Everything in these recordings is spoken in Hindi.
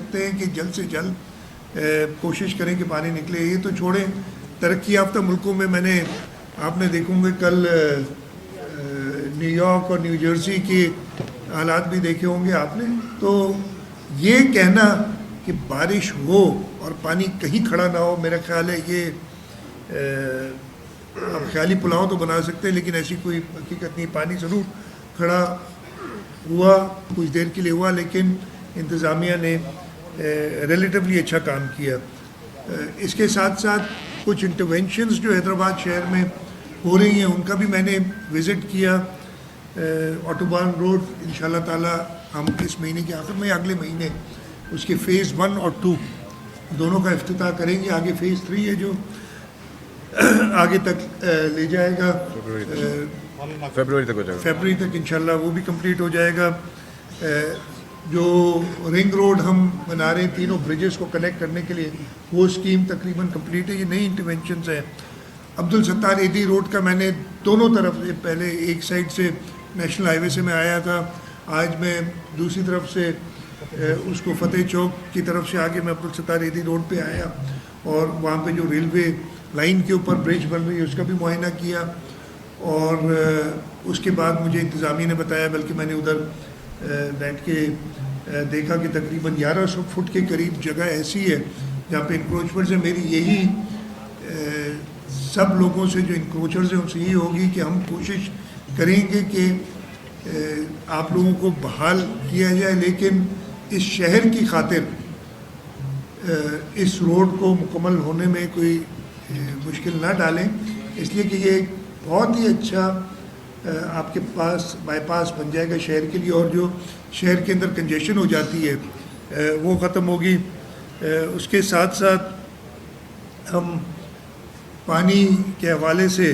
सकते हैं कि जल्द से जल्द कोशिश करें कि पानी निकले। ये तो छोड़ें, तरक्की याफ्ता मुल्कों में आपने देखोगे कल न्यूयॉर्क और न्यू जर्सी के हालात भी देखे होंगे आपने। तो ये कहना कि बारिश हो और पानी कहीं खड़ा ना हो, मेरा ख्याल है ये आप ख्याली पुलाव तो बना सकते हैं, लेकिन ऐसी कोई हकीकत नहीं। पानी ज़रूर खड़ा हुआ, कुछ देर के लिए हुआ, लेकिन इंतज़ामिया ने रिलेटिवली अच्छा काम किया। इसके साथ साथ कुछ इंटरवेंशंस जो हैदराबाद शहर में हो रही हैं उनका भी मैंने विज़िट किया। ऑटोबान रोड इंशाल्लाह ताला हम इस महीने के आखिर में, अगले महीने उसके फ़ेज़ 1 और 2 दोनों का इफ्तिताह करेंगे। आगे फ़ेज़ 3 है जो आगे तक ले जाएगा, फरवरी तक हो जाएगा। फरवरी तक इंशाल्लाह वो भी कंप्लीट हो जाएगा। जो रिंग रोड हम बना रहे हैं तीनों ब्रिजेस को कनेक्ट करने के लिए, वो स्कीम तकरीबन कंप्लीट है। ये नई इंटरवेंशंस हैं। अब्दुल सत्तार एडी रोड का मैंने दोनों तरफ से, पहले एक साइड से नेशनल हाईवे से मैं आया था, आज मैं दूसरी तरफ से उसको फतेह चौक की तरफ से आगे मैं अब्दुल सत्तार एडी रोड पे आया और वहाँ पे जो रेलवे लाइन के ऊपर ब्रिज बन रही है उसका भी मुआयना किया। और उसके बाद मुझे इंतज़ामिया ने बताया, बल्कि मैंने उधर बैठ के देखा कि तकरीबन 1100 फुट के करीब जगह ऐसी है जहाँ पे इंक्रोचमेंट्स है। मेरी यही सब लोगों से जो इंक्रोचर्स हैं उनसे यही होगी कि हम कोशिश करेंगे कि आप लोगों को बहाल किया जाए, लेकिन इस शहर की खातिर इस रोड को मुकम्मल होने में कोई मुश्किल ना डालें, इसलिए कि ये बहुत ही अच्छा आपके पास बाईपास बन जाएगा शहर के लिए, और जो शहर के अंदर कंजेशन हो जाती है वो ख़त्म होगी। उसके साथ साथ हम पानी के हवाले से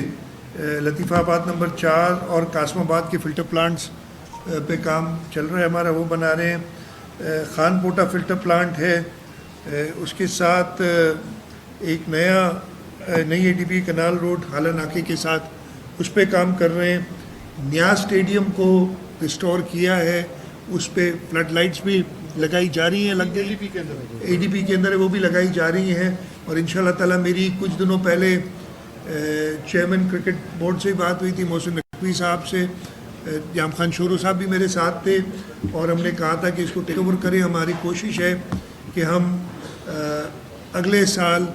लतीफ़ाबाद नंबर 4 और कासमाबाद के फ़िल्टर प्लांट्स पे काम चल रहा है हमारा, वो बना रहे हैं। खानपोटा फ़िल्टर प्लांट है, उसके साथ एक नई एडीपी कनाल रोड हाला नाके के साथ उस पर काम कर रहे हैं। न्याज स्टेडियम को रिस्टोर किया है, उस पर फ्लड लाइट्स भी लगाई जा रही हैं, एडीपी के अंदर है, वो भी लगाई जा रही हैं। और इंशाल्लाह ताला मेरी कुछ दिनों पहले चेयरमैन क्रिकेट बोर्ड से बात हुई थी, मोहसिन नकवी साहब से, जाम खान शोरू साहब भी मेरे साथ थे, और हमने कहा था कि इसको टेक ओवर करें। हमारी कोशिश है कि हम अगले साल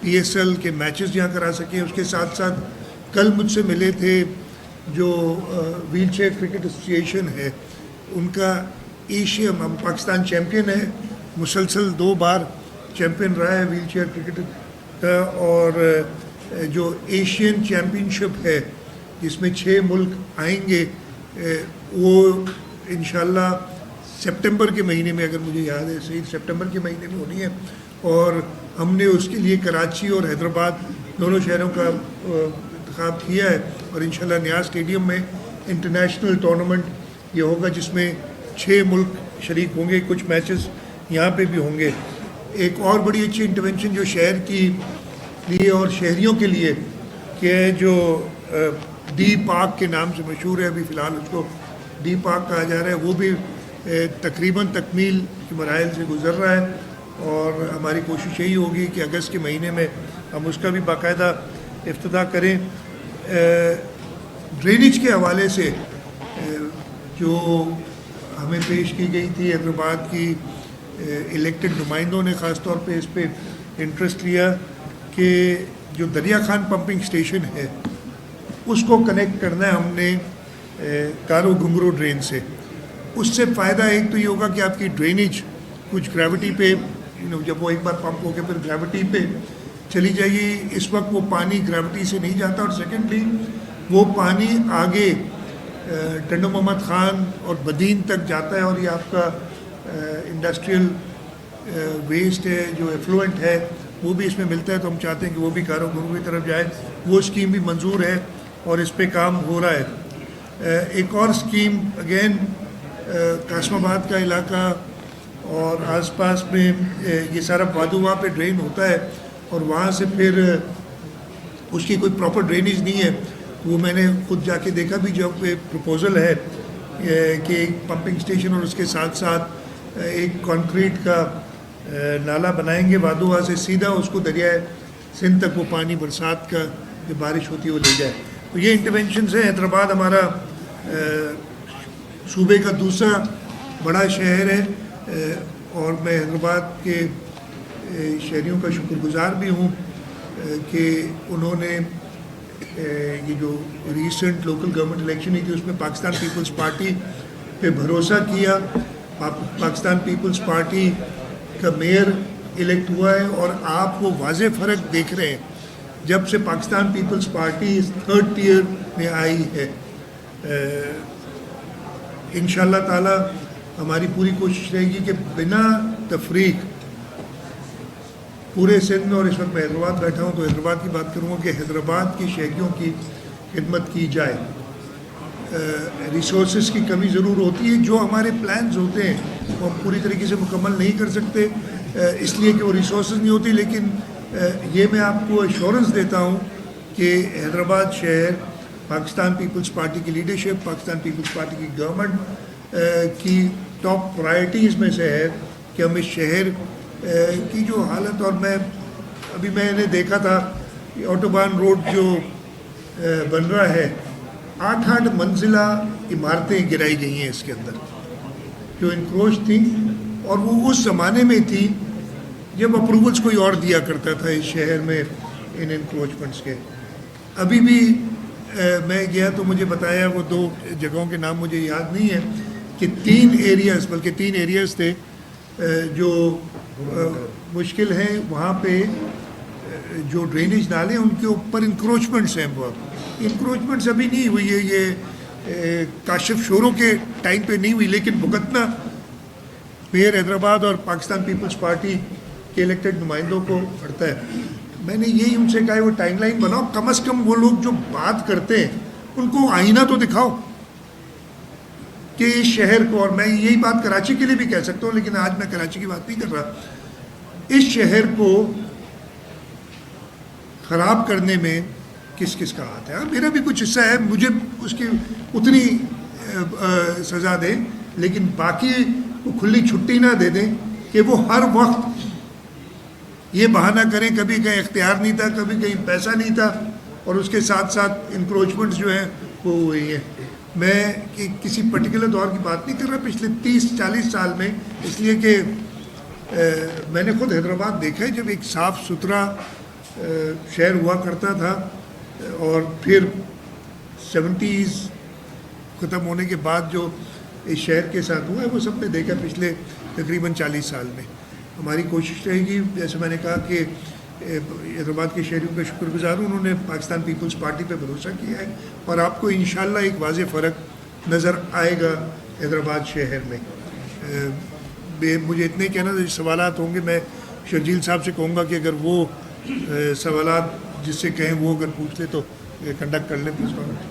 PSL के मैचेस यहाँ करा सकें। उसके साथ साथ कल मुझसे मिले थे जो व्हील चेयर क्रिकेट एसोसिएशन है, उनका एशिया, हम पाकिस्तान चैम्पियन है, मुसलसल 2 बार चैम्पियन रहा है व्हील चेयर क्रिकेट का, और जो एशियन चैम्पियनशिप है जिसमें 6 मुल्क आएंगे, वो इंशाल्लाह सितंबर के महीने में, अगर मुझे याद है सही, सितंबर के महीने में होनी है। और हमने उसके लिए कराची और हैदराबाद दोनों शहरों का इंतखाब किया है, और इंशाल्लाह न्याज स्टेडियम में इंटरनेशनल टूर्नामेंट ये होगा जिसमें 6 मुल्क शरीक होंगे, कुछ मैचेस यहाँ पे भी होंगे। एक और बड़ी अच्छी इंटरवेंशन जो शहर की लिए और शहरियों के लिए कि जो डी पार्क के नाम से मशहूर है, अभी फ़िलहाल उसको डी पार्क कहा जा रहा है, वो भी तकरीबन तकमील के मराइल से गुज़र रहा है, और हमारी कोशिश यही होगी कि अगस्त के महीने में हम उसका भी बाकायदा इफ्तिताह करें। ड्रेनेज के हवाले से जो हमें पेश की गई थी हैदराबाद की इलेक्टेड नुमाइंदों ने ख़ास तौर पे इस पे इंटरेस्ट लिया कि जो दरिया खान पंपिंग स्टेशन है उसको कनेक्ट करना है हमने कारो घुंगरू ड्रेन से। उससे फ़ायदा एक तो ये होगा कि आपकी ड्रेनेज कुछ ग्रेविटी पे, जब वो एक बार पंप होकर फिर ग्रेविटी पे चली जाएगी, इस वक्त वो पानी ग्रेविटी से नहीं जाता, और सेकेंडली वो पानी आगे टंडो मोहम्मद ख़ान और बदीन तक जाता है, और ये आपका इंडस्ट्रियल वेस्ट है जो एफ्लुएंट है वो भी इसमें मिलता है। तो हम चाहते हैं कि वो भी कारो घुंगरू की तरफ जाए, वो स्कीम भी मंजूर है और इस पे काम हो रहा है। एक और स्कीम अगेन कासमाबाद का इलाका और आसपास में ये सारा वादुवा पे ड्रेन होता है, और वहाँ से फिर उसकी कोई प्रॉपर ड्रेनेज नहीं है। वो मैंने खुद जाके देखा भी, जब प्रपोज़ल है कि एक पंपिंग स्टेशन और उसके साथ साथ एक कंक्रीट का नाला बनाएंगे वादुआ से सीधा उसको दरियाए सिंध तक वो पानी बरसात का जो बारिश होती है वो ले जाए। तो ये इंटरवेंशन है। हैदराबाद हमारा सूबे का दूसरा बड़ा शहर है और मैं हैदराबाद के शहरियों का शुक्रगुजार भी हूँ कि उन्होंने ये जो रीसेंट लोकल गवर्नमेंट इलेक्शन हुई थी उसमें पाकिस्तान पीपल्स पार्टी पे भरोसा किया। पाकिस्तान पीपल्स पार्टी का मेयर इलेक्ट हुआ है और आप वो वाज़े फ़र्क देख रहे हैं जब से पाकिस्तान पीपल्स पार्टी इस 3rd टियर में आई है। इंशाअल्लाह ताला हमारी पूरी कोशिश रहेगी कि बिना तफरीक पूरे सिंध, और इस वक्त मैं हैदराबाद बैठा हूँ तो हैदराबाद की बात करूँगा कि हैदराबाद की शहरियों की खिदमत की जाए। रिसोर्सेज की कमी ज़रूर होती है, जो हमारे प्लान्स होते हैं वो हम पूरी तरीके से मुकम्मल नहीं कर सकते इसलिए कि वो रिसोर्सेज नहीं होती, लेकिन ये मैं आपको एश्योरेंस देता हूँ कि हैदराबाद शहर पाकिस्तान पीपल्स पार्टी की लीडरशिप, पाकिस्तान पीपल्स पार्टी की गवर्नमेंट की टॉप प्रायोरिटीज़ में से है कि हम इस शहर की जो हालत, और मैंने देखा था कि ऑटोबान रोड जो बन रहा है 8 मंजिला इमारतें गिराई गई हैं इसके अंदर जो इनक्रोच थी, और वो उस ज़माने में थी जब अप्रूवल्स कोई और दिया करता था इस शहर में इन इनक्रोचमेंट्स के। अभी भी मैं गया तो मुझे बताया, वो 2 जगहों के नाम मुझे याद नहीं है, कि 3 एरियाज़ थे जो मुश्किल हैं। वहाँ पे जो ड्रेनेज नाले हैं उनके ऊपर इंक्रोचमेंट्स हैं। वो इंक्रोचमेंट्स अभी नहीं हुई है, ये काशिफ शोरों के टाइम पे नहीं हुई, लेकिन भुगतना मेयर हैदराबाद और पाकिस्तान पीपल्स पार्टी के इलेक्टेड नुमाइंदों को पड़ता है। मैंने यही उनसे कहा वो टाइमलाइन बनाओ, कम से कम वो लोग जो बात करते हैं उनको आईना तो दिखाओ कि इस शहर को, और मैं यही बात कराची के लिए भी कह सकता हूँ, लेकिन आज मैं कराची की बात नहीं कर रहा, इस शहर को ख़राब करने में किस किस का हाथ है। मेरा भी कुछ हिस्सा है, मुझे उसकी उतनी सज़ा दें, लेकिन बाकी को खुली छुट्टी ना दे दें कि वो हर वक्त ये बहाना करें कभी कहीं इख्तियार नहीं था, कभी कहीं पैसा नहीं था, और उसके साथ साथ इंक्रोचमेंट्स जो हैं वो हुई हैं। मैं किसी पर्टिकुलर दौर की बात नहीं कर रहा, पिछले 30-40 साल में, इसलिए कि मैंने खुद हैदराबाद देखा है जब एक साफ़ सुथरा शहर हुआ करता था, और फिर 70s ख़त्म होने के बाद जो इस शहर के साथ हुआ है वो सब ने देखा पिछले तकरीबन 40 साल में। हमारी कोशिश रहेगी, जैसे मैंने कहा कि हैदराबाद के शहरियों का शुक्रगुजार हूँ, उन्होंने पाकिस्तान पीपल्स पार्टी पे भरोसा किया है, और आपको इंशाल्लाह एक वाज़े फ़र्क नज़र आएगा हैदराबाद शहर में। मुझे इतने कहना था, सवालात होंगे मैं शर्जील साहब से कहूँगा कि अगर वो सवालात जिससे कहें वो अगर पूछ ले तो कंडक्ट कर लें प्रेस कॉन्फ्रेंस।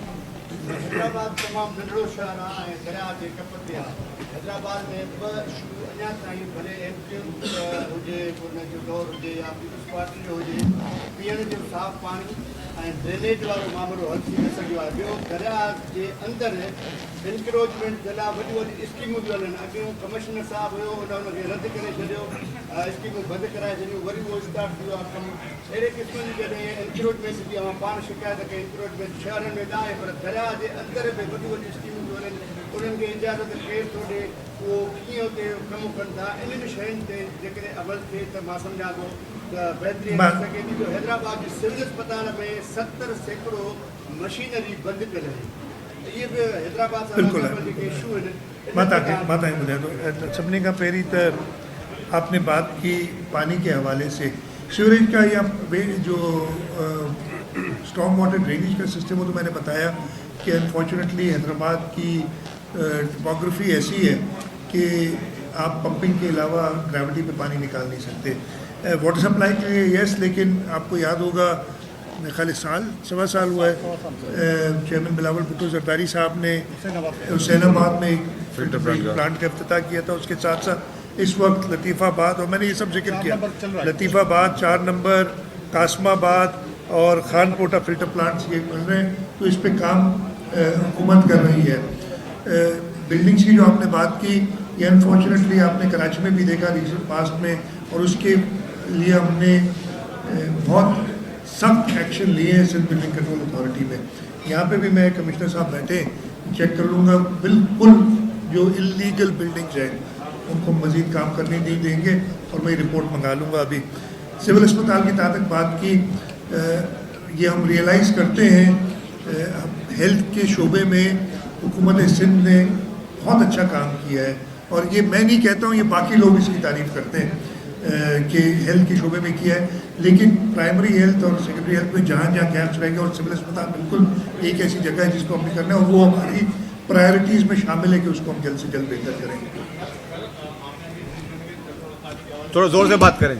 हैदराबाद तमामु नंढिड़ो शहर आहे ऐं दरिया जे कप ते आहे। हैदराबाद में 2 इशू अञा ताईं भले एमक्यू हुजे, हुनजो दौर हुजे या पीपल्स पार्टी जो हुजे, पीअण जो साफ़ पाणी ऐं ड्रेनेज वारो मामिलो हल थी न सघियो आहे। ॿियो दरिया जे अंदरि इंक्रोचमेंट जे लाइ वॾियूं स्कीमूं बि हलनि। अॻियूं कमिश्नर साहिबु हुयो, हुनखे रद्द करे छॾियो, स्कीमूं बंदि कराए छॾियूं, वरी उहो स्टार्ट थियो आहे कमु। अहिड़े क़िस्म जी जॾहिं इंक्रोचमेंट जी पाण शिकायत कई, इंक्रोचमेंट शहरनि में न आहे, पर दरिया जे अंदरि बि वॾियूं स्कीमूं बि हलनि। उन्हनि खे इजाज़त केरु थो ॾिए, उहो कीअं उते कमु कनि था, इन्हनि शयुनि ते जेकॾहिं अमल थिए त मां सम्झां थो त बहितरी थी सघे थी। जो हैदराबाद जे सिविल अस्पताल में 70% मशीनरी बंदि कयल आहे। इहे बि हैदराबाद सां जेके इशू आहिनि। माता ॿुधाए थो, सभिनी खां पहिरीं त आपने बात की पानी के हवाले से, सीवरेज का या जो स्टॉर्म वाटर ड्रेनेज का सिस्टम हो, तो मैंने बताया कि अनफॉर्चुनेटली हैदराबाद की टोपोग्राफी ऐसी है कि आप पंपिंग के अलावा ग्रेविटी पे पानी निकाल नहीं सकते। वाटर सप्लाई के लिए यस, लेकिन आपको याद होगा मेरे ख्याल 1.25 साल हुआ है चेयरमैन बिलावल भुट्टो जरदारी साहब ने हुसैनाबाद में एक फिल्टर प्लांट का इफ्तिताह किया था। उसके साथ साथ इस वक्त लतीफ़ाबाद, और मैंने ये सब जिक्र किया, लतीफ़ाबाद 4 नंबर, कासमाबाद और खानकोटा फिल्टर प्लांट्स ये बन रहे हैं, तो इस पे काम हुकूमत कर रही है। बिल्डिंग्स की जो आपने बात की, ये अनफॉर्चुनेटली आपने कराची में भी देखा रिसेंट पास्ट में, और उसके लिए हमने बहुत सख्त एक्शन लिए हैं सिंध बिल्डिंग कंट्रोल अथॉरिटी में। यहाँ पे भी मैं कमिश्नर साहब बैठे चेक कर लूँगा, बिल्कुल जो इलीगल बिल्डिंग्स हैं उनको मज़ीद काम करने नहीं देंगे, और मैं रिपोर्ट मंगा लूँगा। अभी सिविल अस्पताल की ताकत बात की, ये हम रियलाइज़ करते हैं हेल्थ के शोबे में हुकूमत सिंध ने बहुत अच्छा काम किया है, और ये मैं नहीं कहता हूँ, ये बाकी लोग इसकी तारीफ़ करते हैं कि हेल्थ के शोबे में किया है, लेकिन प्राइमरी हेल्थ और सेकेंडरी हेल्थ में जहाँ जहाँ गैप्स रहेंगे, और सिविल अस्पताल बिल्कुल एक ऐसी जगह है जिसको हमने करना है, और वो हमारी प्रायोरिटीज़ में शामिल है कि उसको हम जल्द से जल्द बेहतर करेंगे। थोड़ा जोर से बात करें।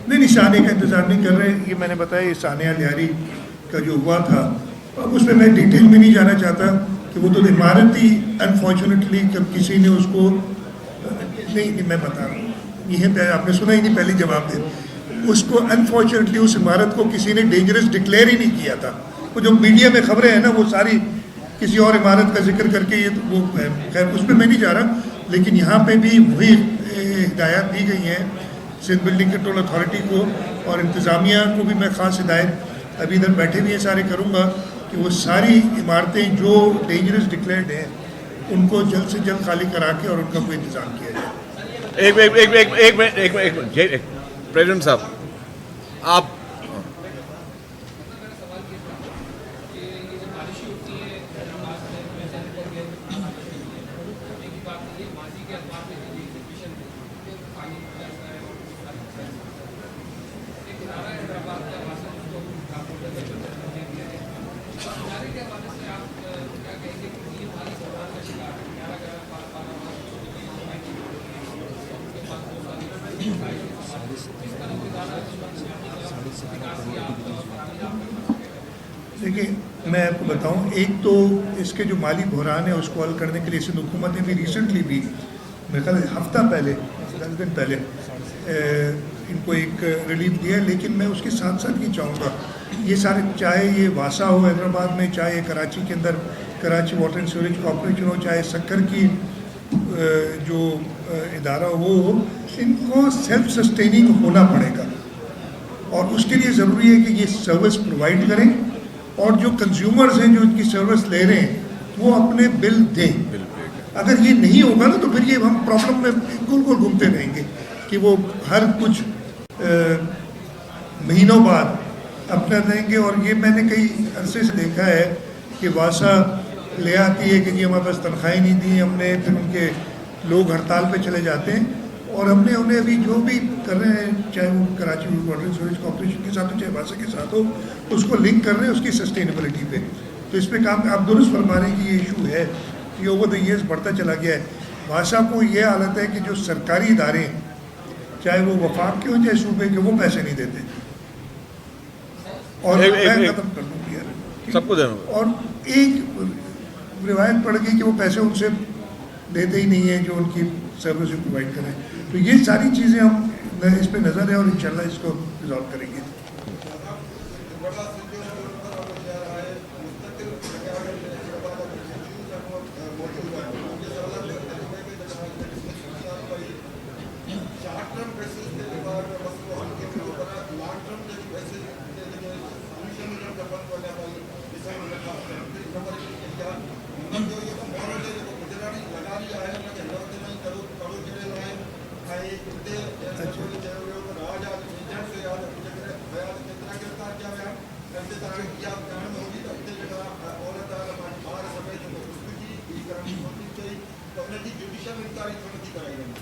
नहीं, साने का इंतज़ार नहीं कर रहे। ये मैंने बताया, ये सानिया लियारी का जो हुआ था, अब उसमें मैं डिटेल में नहीं जाना चाहता कि वो तो इमारत ही अनफॉर्चुनेटली कब किसी ने उसको नहीं मैं बता रहा हूँ, यहीं पे आपने सुना ही नहीं, पहले जवाब दे। उसको अनफॉर्चुनेटली उस इमारत को किसी ने डेंजरस डिक्लेयर ही नहीं किया था। वो जो मीडिया में खबरें हैं ना, वो सारी किसी और इमारत का जिक्र करके, ये तो वो खैर उस पर मैं नहीं जा रहा, लेकिन यहाँ पे भी वही हिदायत दी गई हैं सिंध बिल्डिंग कंट्रोल अथॉरिटी को, और इंतज़ामिया को भी मैं ख़ास हिदायत अभी इधर बैठे भी हैं सारे करूँगा कि वो सारी इमारतें जो डेंजरस डिक्लेयर्ड हैं उनको जल्द से जल्द खाली करा के और उनका कोई इंतज़ाम किया जाए। एक मिनट प्रेसिडेंट साहब, आप देखिए, मैं आपको बताऊं, एक तो इसके जो माली बहरान है उसको हल करने के लिए सिंध हुकूमत ने भी रिसेंटली भी, मेरे ख्याल हफ्ता पहले 10 दिन पहले इनको एक रिलीफ दिया है। लेकिन मैं उसके साथ साथ ये चाहूँगा, ये सारे, चाहे ये वासा हो हैदराबाद में, चाहे कराची के अंदर Karachi water and sewerage corporation हो, चाहे सक्कर की जो इदारा हो, इनको सेल्फ सस्टेनिंग होना पड़ेगा, और उसके लिए ज़रूरी है कि ये सर्विस प्रोवाइड करें, और जो कंज्यूमर्स हैं जो इनकी सर्विस ले रहे हैं वो अपने बिल दें। अगर ये नहीं होगा ना, तो फिर ये हम प्रॉब्लम में गोल गोल घूमते रहेंगे कि वो हर कुछ महीनों बाद अपना देंगे। और ये मैंने कई अरसे से देखा है कि वासा ले आती है कि जी हमारे पास तनख्वाहें नहीं दी हमने, फिर उनके लोग हड़ताल पे चले जाते हैं, और हमने उन्हें अभी जो भी कर रहे हैं, चाहे वो Karachi water and sewerage corporation के साथ हो, चाहे वासा के साथ हो, उसको लिंक कर रहे हैं उसकी सस्टेनेबिलिटी पे। तो इस पर काम आप दुरुस्त फरमा रहे हैं कि ये इशू है, ये ओवर द ईयर्स बढ़ता चला गया है। वासा को ये हालत है कि जो सरकारी इदारे हैं, चाहे वो वफाक के हों चाहे सूबे के, वो पैसे नहीं देते। और मैं खत्म कर दूँ यार सबको देना, और एक रिवायत पड़ गई कि वो पैसे उनसे देते ही नहीं है जो उनकी सर्विस प्रोवाइड करें। तो ये सारी चीज़ें हम इस पर नज़र है, और इंशाल्लाह इसको रिजॉल्व करेंगे।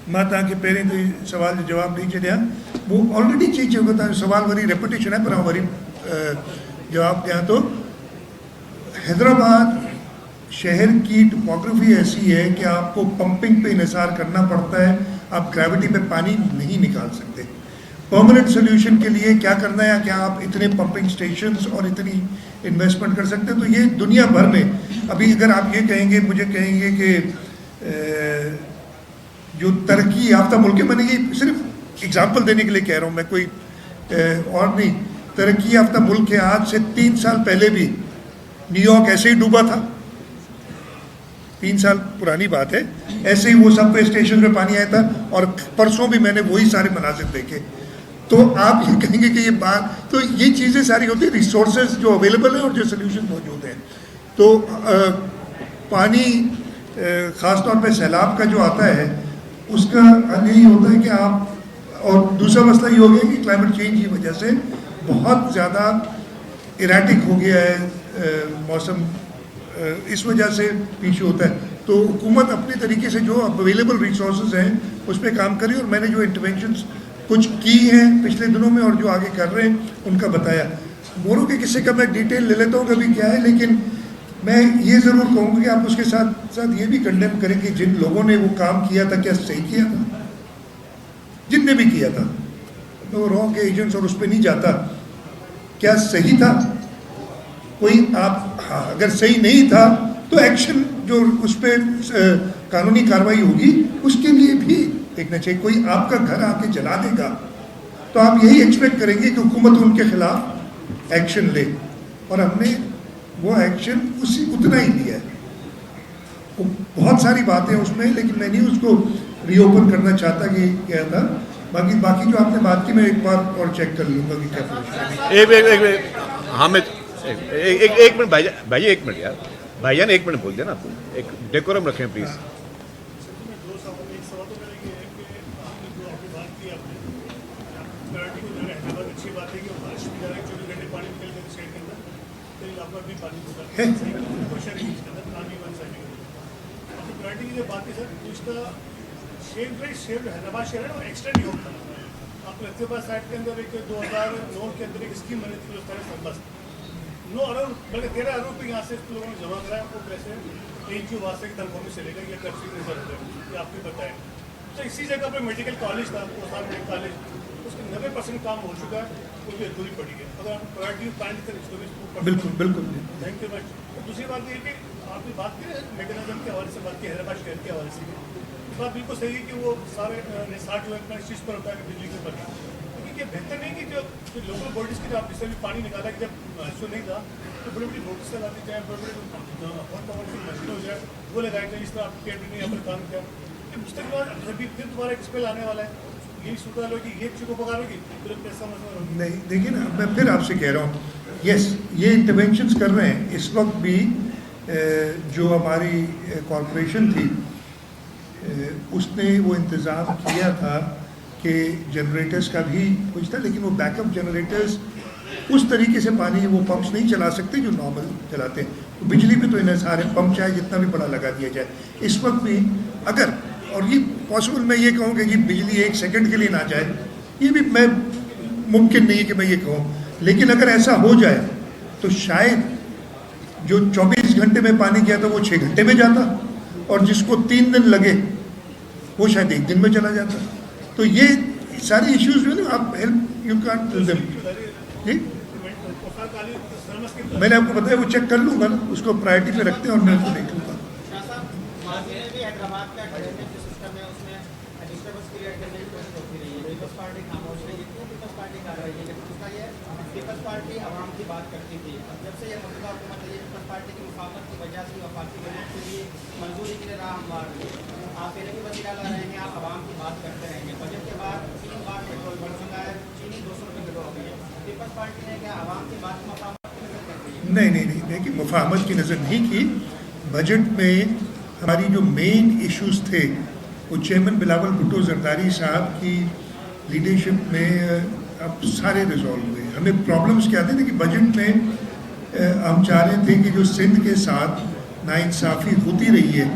मां तव्हांखे पहिरें तो सवाल जो जवाब ॾेई छॾियां, वो ऑलरेडी चई चुको, तव्हांजो सवाल वरी रेपिटेशन है, पर आउं वरी जवाब ॾियां थो। हैदराबाद शहर की टोपोग्राफी ऐसी है कि आपको पंपिंग पे इन्हिसार करना पड़ता है, आप ग्रेविटी पे पानी नहीं निकाल सकते। परमानेंट सोल्यूशन के लिए क्या करना है, क्या आप इतने पंपिंग स्टेशंस और इतनी इन्वेस्टमेंट कर सकते हैं? तो ये दुनिया भर में अभी अगर आप ये कहेंगे, मुझे कहेंगे कि जो तरक्की याफ्ता मुल्क है, मैंने ये सिर्फ एग्जांपल देने के लिए कह रहा हूँ, मैं कोई और नहीं, तरक्की याफ्ता मुल्क है, आज से 3 साल पहले भी न्यूयॉर्क ऐसे ही डूबा था, 3 साल पुरानी बात है, ऐसे ही वो सबवे स्टेशन पे पानी आया था, और परसों भी मैंने वही सारे मनाजिर देखे। तो आप ये कहेंगे कि ये बात, तो ये चीज़ें सारी होती है, रिसोर्सेज जो अवेलेबल हैं और जो सोल्यूशन मौजूद हैं। तो पानी ख़ास तौर पे सैलाब का जो आता है उसका यही होता है कि आप, और दूसरा मसला ये हो गया कि क्लाइमेट चेंज की वजह से बहुत ज़्यादा इराटिक हो गया है मौसम, इस वजह से पीछे होता है। तो हुकूमत अपने तरीके से जो अवेलेबल रिसोर्सेज हैं उस पर काम करी, और मैंने जो इंटरवेंशंस कुछ की हैं पिछले दिनों में और जो आगे कर रहे हैं उनका बताया। मोरू के किस्से का मैं डिटेल ले लेता हूँ कभी क्या है, लेकिन मैं ये ज़रूर कहूँगा कि आप उसके साथ साथ ये भी कंडेम करें कि जिन लोगों ने वो काम किया था क्या सही किया था, जिनने भी किया था, तो रॉन्ग एजेंट्स और उस पर नहीं जाता, क्या सही था कोई? आप हाँ, अगर सही नहीं था तो एक्शन जो उस पर कानूनी कार्रवाई होगी उसके लिए भी देखना चाहिए। कोई आपका घर आके जला देगा तो आप यही एक्सपेक्ट करेंगे कि हुकूमत उनके खिलाफ एक्शन ले, और हमने वो एक्शन उतना ही लिया है। बहुत सारी बातें उसमें, लेकिन मैं नहीं उसको रीओपन करना चाहता कि क्या था। बाकी जो आपने बात की मैं एक बार और चेक कर लूँगा कि क्या एक हामिद, एक मिनट भाई, एक मिनट यार, भाईजान एक मिनट बोल दिया ना, आपको एक डेकोरम रखें प्लीज। हैदराबाद शहर है और एक्सटेंड नहीं होता। आप लतीफाबाद साइड के अंदर एक 2009 के अंदर एक स्कीम बनी थी, उस तरह सरप्लस 9 अरब बल्कि 13 अरब रुपये यहाँ से लोगों ने जमा कराया। आपको पैसे एनजीओ वास्ते की तनख्वाह में चलेगा, ये टैक्सी रिजर्व है, ये आपको बताएं। तो इसी जगह पर मेडिकल कॉलेज था, मेडिकल कॉलेज, उसके 90% काम हो चुका है, वो भी अधूरी पड़ी है। अगर आप प्रायोरिटी प्लान करें, बिल्कुल बिल्कुल थैंक यू मच। दूसरी बात ये कि आपने बात की मैकेनिज्म के हवाले से, बात की हैदराबाद शहर के हवाले से, बात बिल्कुल सही है कि वो सारे 60 जो है इस चीज़ पर होता है बिजली के ऊपर, लेकिन ये बेहतर नहीं कि जो लोकल बॉडीज़ की, जो आप जिससे भी पानी निकाला कि जब इशू नहीं था तो बड़ी बड़ी नोटिस लगाती जाए, बड़े बड़े हॉट पावर की मशीन हो जाए, वो लगाए जाए, इस तरह आपकी पेट ने यहाँ पर काम किया कि मुस्तकबिल अभी फिर दोबारा एक स्पेल आने वाला है। यही सूरत होगी, ये चीज़ को पका होगी, फिर पैसा मसला होगी नहीं। देखिए ना, मैं फिर आपसे कह रहा हूँ, यस ये इंटरवेंशंस कर रहे हैं। इस वक्त भी जो हमारी कॉरपोरेशन थी उसने वो इंतज़ाम किया था कि जनरेटर्स का भी कुछ था, लेकिन वो बैकअप जनरेटर्स उस तरीके से पानी वो पंप्स नहीं चला सकते जो नॉर्मल चलाते हैं। तो बिजली पे तो इन्हें सारे पंप चाहे जितना भी बड़ा लगा दिया जाए इस वक्त भी, अगर, और ये पॉसिबल मैं ये कहूँ कि बिजली 1 सेकंड के लिए ना जाए, ये भी मैं मुमकिन नहीं है कि मैं ये कहूँ, लेकिन अगर ऐसा हो जाए तो शायद जो 24 घंटे में पानी गया था वो 6 घंटे में जाता, और जिसको 3 दिन लगे वो शायद 1 दिन में चला जाता। तो ये सारी इश्यूज जो है ना, आप help you can't tell them. जी मैंने आपको बताया, वो चेक कर लूँगा ना, उसको प्रायोरिटी पे रखते हैं और मैं उसको देख लूँगा। पीपल्स पार्टी आवाम की बात करती थी, जब से ये मौजूदा हुकूमत है, पीपल्स पार्टी की मुखालफत की वजह से वफाकी बजट के लिए मंजूरी के लिए राह हमवार हुई। आप पहले भी वज़ीर आला रहे हैं, आप आवाम की बात करते रहेंगे। बजट के बाद 3 बार पेट्रोल बढ़ चुका है, चीनी 200 रुपये किलो हो गई है। पीपल्स पार्टी ने क्या आवाम की बात की मुखालफत की नज़र करती है? नहीं, देखिए मुफाहमत की नज़र नहीं की। बजट में हमारी जो मेन इश्यूज़ थे वो चेयरमैन बिलावल भुट्टो जरदारी साहब की लीडरशिप में अब सारे रिजॉल्व हुए। हमें प्रॉब्लम्स क्या थे कि बजट में हम चाह रहे थे कि जो सिंध के साथ नाइंसाफ़ी होती रही है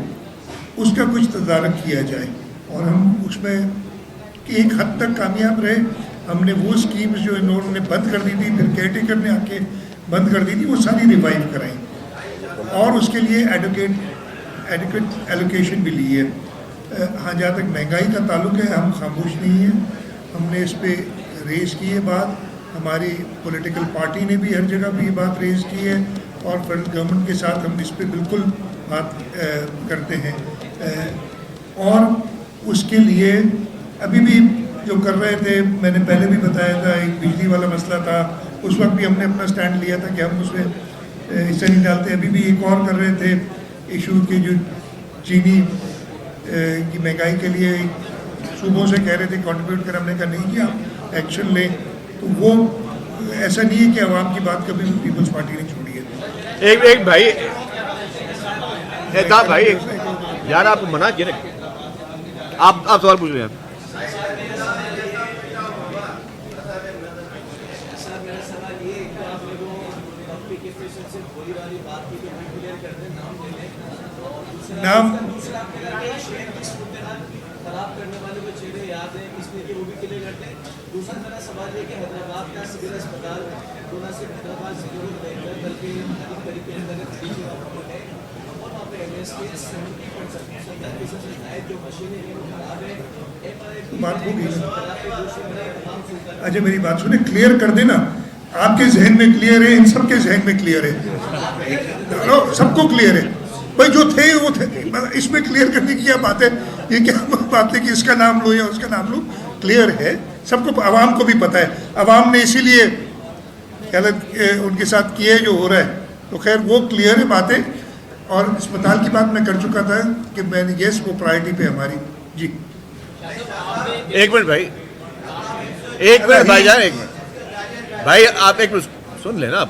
उसका कुछ तदारक किया जाए, और हम उसमें एक हद तक कामयाब रहे। हमने वो स्कीम्स जो इन्होंने बंद कर दी थी, फिर केयरटेकर ने आके बंद कर दी थी, वो सारी रिवाइव कराई, और उसके लिए एडुकेट एलोकेशन भी ली है। हाँ, जहाँ तक महंगाई का ताल्लुक है हम खामोश नहीं हैं, हमने इस पर रेज़ की है बात, हमारी पॉलिटिकल पार्टी ने भी हर जगह भी ये बात रेज़ की है और फ्रंट गवर्नमेंट के साथ हम इस पर बिल्कुल बात करते हैं। और उसके लिए अभी भी जो कर रहे थे, मैंने पहले भी बताया था, एक बिजली वाला मसला था, उस वक्त भी हमने अपना स्टैंड लिया था कि हम उसमें हिस्सा नहीं डालते। अभी भी एक और कर रहे थे इशू के, जो चीनी की महंगाई के लिए सूबों से कह रहे थे कंट्रीब्यूट कर, हमने कहा नहीं किया, एक्शन लें। तो वो ऐसा नहीं है कि आवाम की बात कभी भी पीपल्स पार्टी ने छोड़ी है। एक भाई एहताब भाई यार आपको मना किया ना, आप सवाल पूछ रहे हैं। नाम खराब करने वाले जो चेहरे याद हैं इसमें कि वो भी क्लियर करते हैं। दूसरा मेरा सवाल है कि हैदराबाद का सिविल अस्पताल तो न सिर्फ हैदराबाद सिविल बेहतर बल्कि अधिक तरीके से है और वहाँ पे MSK 70% से शायद जो मशीनें हैं वो खराब है। बात होगी। अच्छा मेरी बात सुने, क्लियर कर देना, आपके जहन में क्लियर है, इन सबके जहन में क्लियर है, सबको क्लियर है भाई, जो थे वो थे। इसमें क्लियर करने की क्या बात है, ये क्या बात है कि इसका नाम लो या उसका नाम लो, क्लियर है सबको, आवाम को भी पता है। आवाम ने इसीलिए उनके साथ किए जो हो रहा है, तो खैर वो क्लियर है बातें। और अस्पताल की बात मैं कर चुका था कि मैंने यस वो प्रायोरिटी पे हमारी जी। एक मिनट भाई, एक मिनट भाईजान, एक मिनट भाई, आप एक मिनट सुन लेना आप।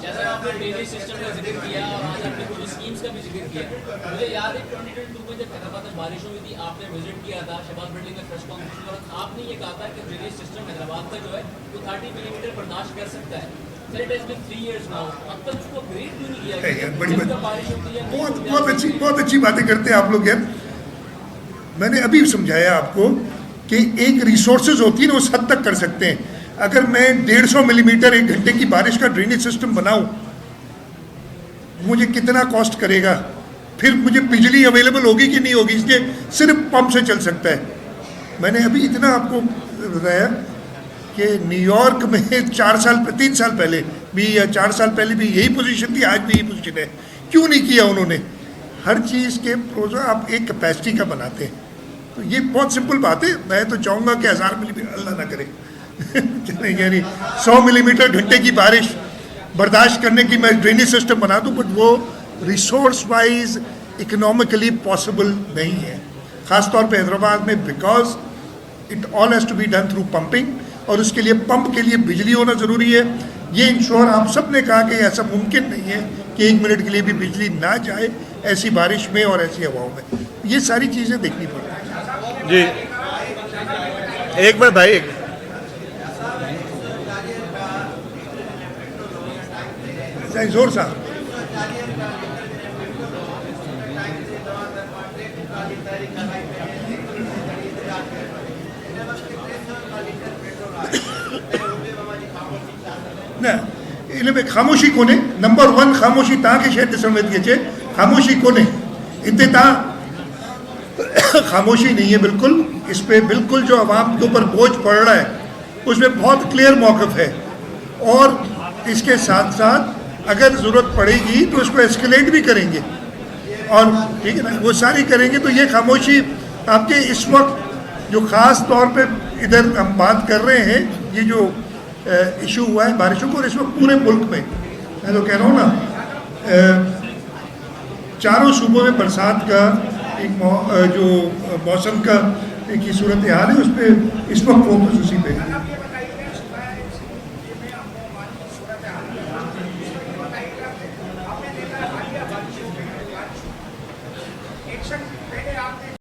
मुझे याद है 2022 में जब हैदराबाद में बारिश हुई थी, आपने विजिट किया था शहबाज बिल्डिंग में प्रेस कॉन्फ्रेंस में, आपने ये कहा था कि ड्रेनेज सिस्टम हैदराबाद का जो है वो 30 मिलीमीटर बर्दाश्त कर सकता है। Sir it has been 3 years now, अब तक उसको अपग्रेड क्यों नहीं किया गया? बड़ी जब बारिश होती है बहुत अच्छी बातें करते हैं आप लोग यार। मैंने अभी समझाया आपको कि एक रिसोर्सेज होती है ना, उस हद तक कर सकते हैं। अगर मैं 150 मिलीमीटर 1 घंटे की बारिश का ड्रेनेज सिस्टम बनाऊं, मुझे कितना कॉस्ट करेगा, फिर मुझे बिजली अवेलेबल होगी कि नहीं होगी, इसलिए सिर्फ पंप से चल सकता है। मैंने अभी इतना आपको बताया कि न्यूयॉर्क में 3 साल पहले भी या 4 साल पहले भी यही पोजीशन थी, आज भी यही पोजीशन है। क्यों नहीं किया उन्होंने? हर चीज़ के प्रोजेक्ट आप एक कैपेसिटी का बनाते हैं, तो ये बहुत सिंपल बात है। मैं तो चाहूँगा कि 1000 मिलीमीटर, अल्लाह ना करे यानी 100 मिलीमीटर घंटे की बारिश बर्दाश्त करने की मैं ड्रेनेज सिस्टम बना दूँ, बट वो रिसोर्स वाइज इकोनॉमिकली पॉसिबल नहीं है, ख़ासतौर पे हैदराबाद में, because it all has to be done through pumping, और उसके लिए पंप के लिए बिजली होना ज़रूरी है। ये इंश्योर आप सब ने कहा कि ऐसा मुमकिन नहीं है कि 1 मिनट के लिए भी बिजली ना जाए ऐसी बारिश में और ऐसी हवाओं में। ये सारी चीज़ें देखनी पड़ती जी। एक मिनट भाई, जोर साहब। ना इनमें खामोशी कोने नंबर 1 खामोशी तव्हांखे शायदि ॾिसण में थी अचे, खामोशी कोने हिते, खामोशी नहीं है बिल्कुल। इस पे बिल्कुल जो आवाम के ऊपर बोझ पड़ रहा है उसमें बहुत क्लियर मौक़िफ़ है, और इसके साथ साथ अगर ज़रूरत पड़ेगी तो उसको एस्केलेट भी करेंगे, और ठीक है ना, वो सारी करेंगे। तो ये खामोशी आपके इस वक्त जो ख़ास तौर पे इधर हम बात कर रहे हैं, ये जो इशू हुआ है बारिशों को, और इस वक्त पूरे मुल्क में मैं तो कह रहा हूँ ना, चारों सूबों में बरसात का एक जो मौसम का एक सूरत हाल है, उस पर इस वक्त फोकस उसी पे है।